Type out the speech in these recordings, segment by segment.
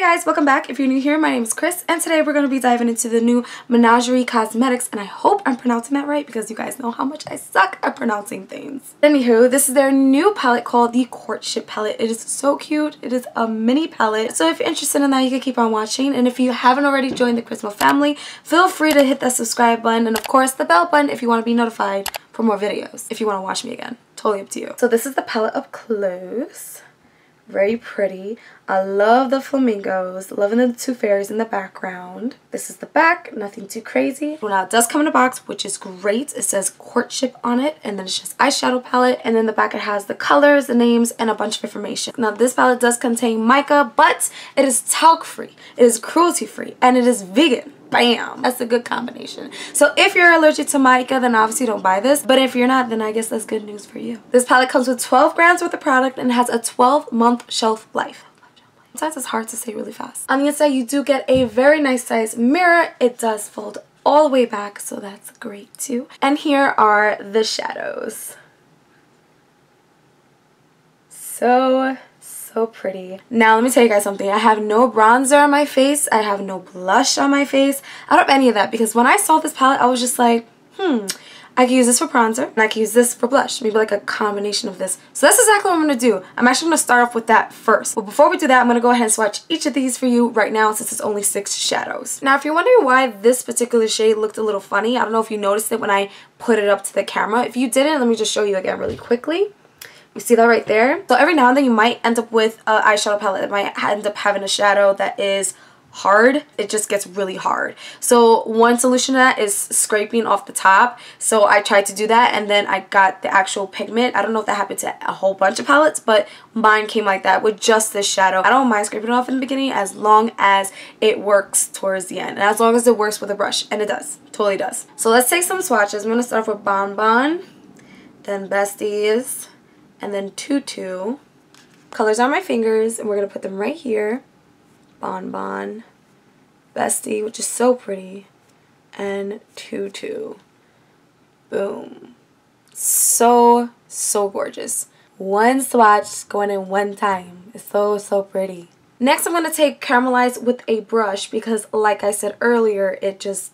guys, welcome back. If you're new here, my name is Chris, and today we're going to be diving into the new Menagerie Cosmetics, and I hope I'm pronouncing that right because you guys know how much I suck at pronouncing things. Anywho, this is their new palette called the Courtship palette. It is so cute. It is a mini palette, so if you're interested in that, you can keep on watching, and if you haven't already joined the ChrisMo family, feel free to hit that subscribe button, and of course the bell button if you want to be notified for more videos, if you want to watch me again. Totally up to you. So this is the palette up close. Very pretty. I love the flamingos. Loving the two fairies in the background. This is the back. Nothing too crazy. Well, now it does come in a box, which is great. It says Courtship on it, and then it's just eyeshadow palette, and then the back it has the colors, the names, and a bunch of information. Now this palette does contain mica, but it is talc free, it is cruelty free, and it is vegan. Bam! That's a good combination. So if you're allergic to mica, then obviously don't buy this. But if you're not, then I guess that's good news for you. This palette comes with 12 grams worth of product and has a 12-month shelf life. Sometimes it's hard to say really fast. On the inside, you do get a very nice size mirror. It does fold all the way back, so that's great too. And here are the shadows. So pretty. Now let me tell you guys something. I have no bronzer on my face. I have no blush on my face. I don't have any of that because when I saw this palette, I was just like, I could use this for bronzer and I could use this for blush. Maybe like a combination of this. So that's exactly what I'm going to do. I'm actually going to start off with that first. But before we do that, I'm going to go ahead and swatch each of these for you right now since it's only 6 shadows. Now if you're wondering why this particular shade looked a little funny, I don't know if you noticed it when I put it up to the camera. If you didn't, let me just show you again really quickly. You see that right there? So every now and then you might end up with an eyeshadow palette that might end up having a shadow that is hard. It just gets really hard. So one solution to that is scraping off the top. So I tried to do that and then I got the actual pigment. I don't know if that happened to a whole bunch of palettes, but mine came like that with just this shadow. I don't mind scraping it off in the beginning as long as it works towards the end. And as long as it works with a brush. And it does. Totally does. So let's take some swatches. I'm going to start off with Bon Bon, then Besties, and then Tutu. Colors on my fingers, and we're going to put them right here. Bon Bon, Bestie, which is so pretty, and Tutu. Boom. So gorgeous. One swatch going in one time. It's so pretty. Next, I'm going to take Caramelize with a brush because, like I said earlier, it's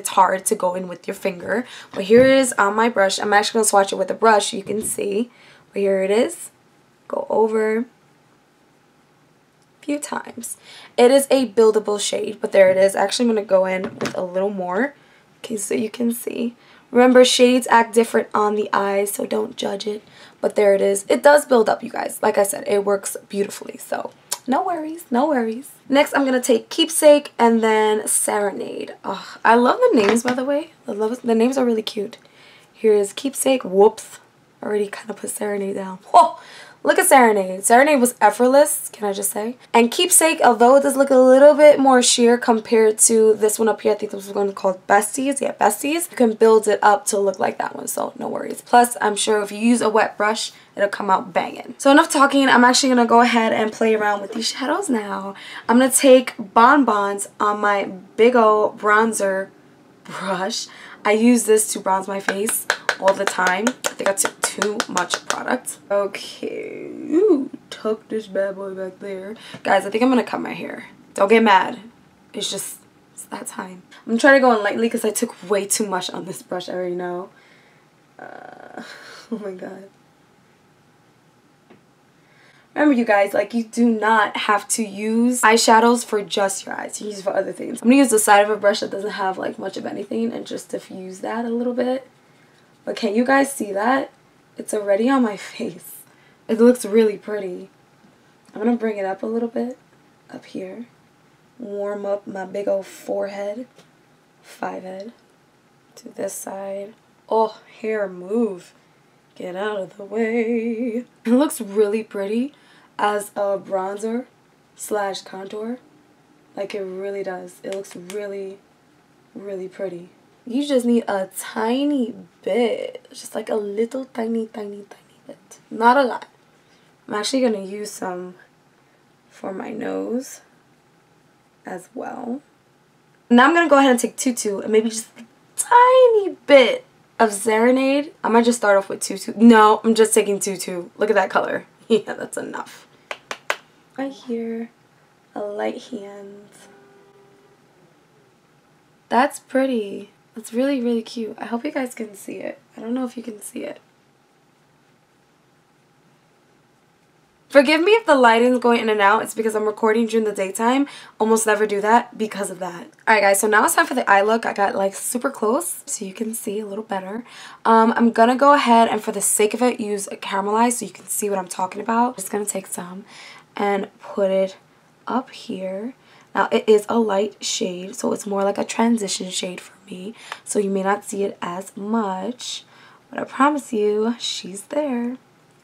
hard to go in with your finger. But here it is on my brush. I'm actually going to swatch it with a brush, you can see. But here it is. Go over a few times. It is a buildable shade, but there it is. Actually, I'm going to go in with a little more, okay, so you can see. Remember, shades act different on the eyes, so don't judge it. But there it is. It does build up, you guys. Like I said, it works beautifully, so no worries, no worries. Next, I'm going to take Keepsake and then Serenade. Oh, I love the names, by the way. The names are really cute. Here is Keepsake. Whoops. Already kind of put Serenade down. Whoa! Look at Serenade. Serenade was effortless, can I just say? And Keepsake, although it does look a little bit more sheer compared to this one up here, I think this was one called Besties. Yeah, Besties. You can build it up to look like that one, so no worries. Plus, I'm sure if you use a wet brush, it'll come out banging. So enough talking. I'm actually going to go ahead and play around with these shadows now. I'm going to take Bon Bons on my big old bronzer brush. I use this to bronze my face all the time. I think I took too much product. Okay. Ooh, tuck this bad boy back there. Guys, I think I'm going to cut my hair. Don't get mad. It's that time. I'm trying to go in lightly because I took way too much on this brush. I already know. Oh my god. Remember, you guys, like, you do not have to use eyeshadows for just your eyes. You use it for other things. I'm going to use the side of a brush that doesn't have, like, much of anything and just diffuse that a little bit. But can you guys see that? It's already on my face. It looks really pretty. I'm going to bring it up a little bit. Up here. Warm up my big old forehead. 5-head. To this side. Oh, hair, move. Get out of the way. It looks really pretty as a bronzer slash contour. Like, it really does. It looks really pretty. You just need a tiny bit. Just like a little tiny bit. Not a lot. I'm actually going to use some for my nose as well. Now I'm going to go ahead and take Tutu and maybe just a tiny bit of Serenade. I might just start off with Tutu. No, I'm just taking Tutu. Look at that color. Yeah, that's enough. Right here a light hand. That's pretty. It's really, really cute. I hope you guys can see it. I don't know if you can see it. Forgive me if the lighting's going in and out. It's because I'm recording during the daytime. Almost never do that because of that. Alright guys, so now it's time for the eye look. I got like super close so you can see a little better. I'm gonna go ahead and for the sake of it use a caramelize so you can see what I'm talking about. I'm just gonna take some and put it up here. Now it is a light shade, so it's more like a transition shade for me. So you may not see it as much, but I promise you, she's there.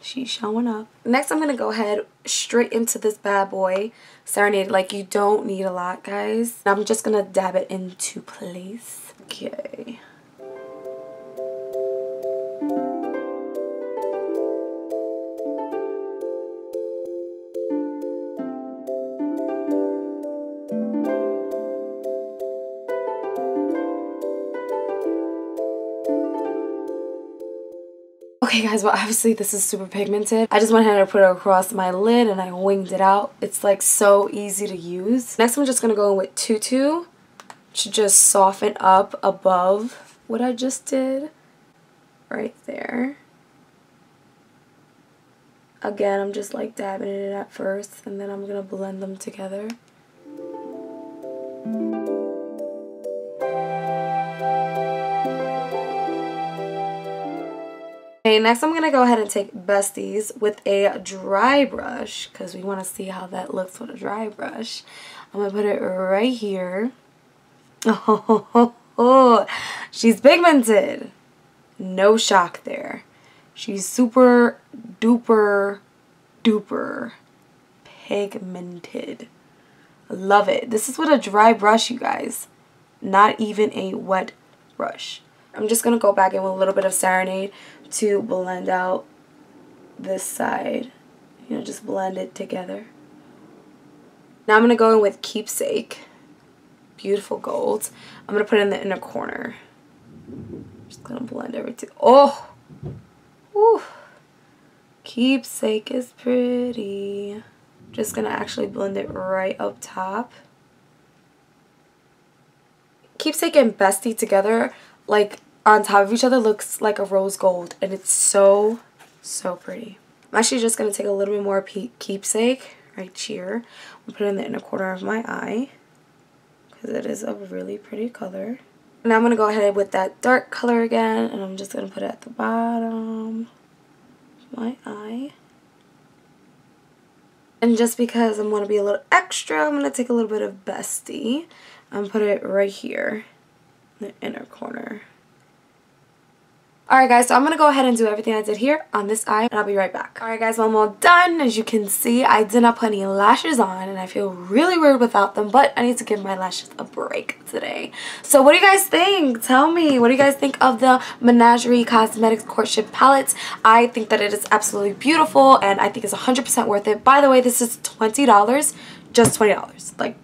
She's showing up. Next, I'm going to go ahead straight into this bad boy. Serenade, like you don't need a lot, guys. I'm just going to dab it into place. Okay. Okay guys, well obviously this is super pigmented. I just went ahead and put it across my lid and I winged it out. It's like so easy to use. Next I'm just going to go in with Tutu to just soften up above what I just did. Right there. Again, I'm just like dabbing it at first and then I'm going to blend them together. Okay, next I'm going to go ahead and take Besties with a dry brush because we want to see how that looks with a dry brush. I'm going to put it right here. Oh, she's pigmented. No shock there. She's super duper duper pigmented. Love it. This is with a dry brush, you guys. Not even a wet brush. I'm just going to go back in with a little bit of Serenade to blend out this side. You know, just blend it together. Now I'm going to go in with Keepsake. Beautiful gold. I'm going to put it in the inner corner. Just going to blend everything. Oh! Woo! Keepsake is pretty. Just going to actually blend it right up top. Keepsake and Bestie together, like on top of each other, looks like a rose gold, and it's so pretty. I'm actually just going to take a little bit more Keepsake right here. I'll put it in the inner corner of my eye because it is a really pretty color. Now I'm going to go ahead with that dark color again, and I'm just going to put it at the bottom of my eye. And just because I'm going to be a little extra, I'm going to take a little bit of Bestie and put it right here in the inner corner. Alright guys, so I'm going to go ahead and do everything I did here on this eye, and I'll be right back. Alright guys, well I'm all done. As you can see, I did not put any lashes on, and I feel really weird without them, but I need to give my lashes a break today. So what do you guys think? Tell me, what do you guys think of the Menagerie Cosmetics Courtship palettes? I think that it is absolutely beautiful, and I think it's 100% worth it. By the way, this is $20, just $20. Like,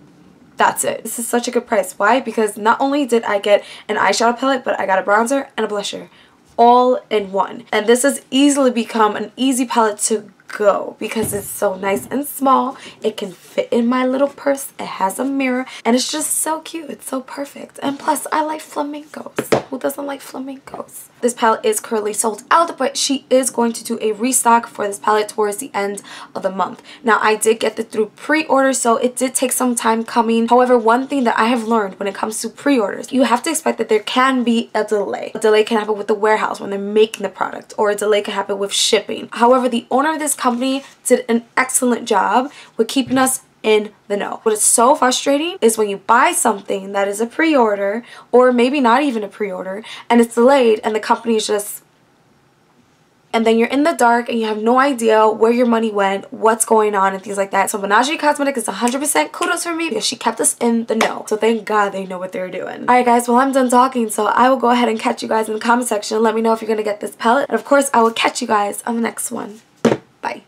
that's it. This is such a good price. Why? Because not only did I get an eyeshadow palette, but I got a bronzer and a blusher all in one. And this has easily become an easy palette to go because it's so nice and small. It can fit in my little purse. It has a mirror and it's just so cute. It's so perfect. And plus I like flamingos. Who doesn't like flamingos? This palette is currently sold out, but she is going to do a restock for this palette towards the end of the month. Now I did get it through pre-order, so it did take some time coming. However, one thing that I have learned when it comes to pre-orders, you have to expect that there can be a delay. A delay can happen with the warehouse when they're making the product, or a delay can happen with shipping. However, the owner of this company did an excellent job with keeping us in the know. What is so frustrating is when you buy something that is a pre-order, or maybe not even a pre-order, and it's delayed and the company is just, and then you're in the dark and you have no idea where your money went, what's going on, and things like that. So Menagerie Cosmetics is 100% kudos for me because she kept us in the know. So thank God they know what they're doing. Alright guys, well I'm done talking, so I will go ahead and catch you guys in the comment section. Let me know if you're going to get this palette. And of course, I will catch you guys on the next one. Bye.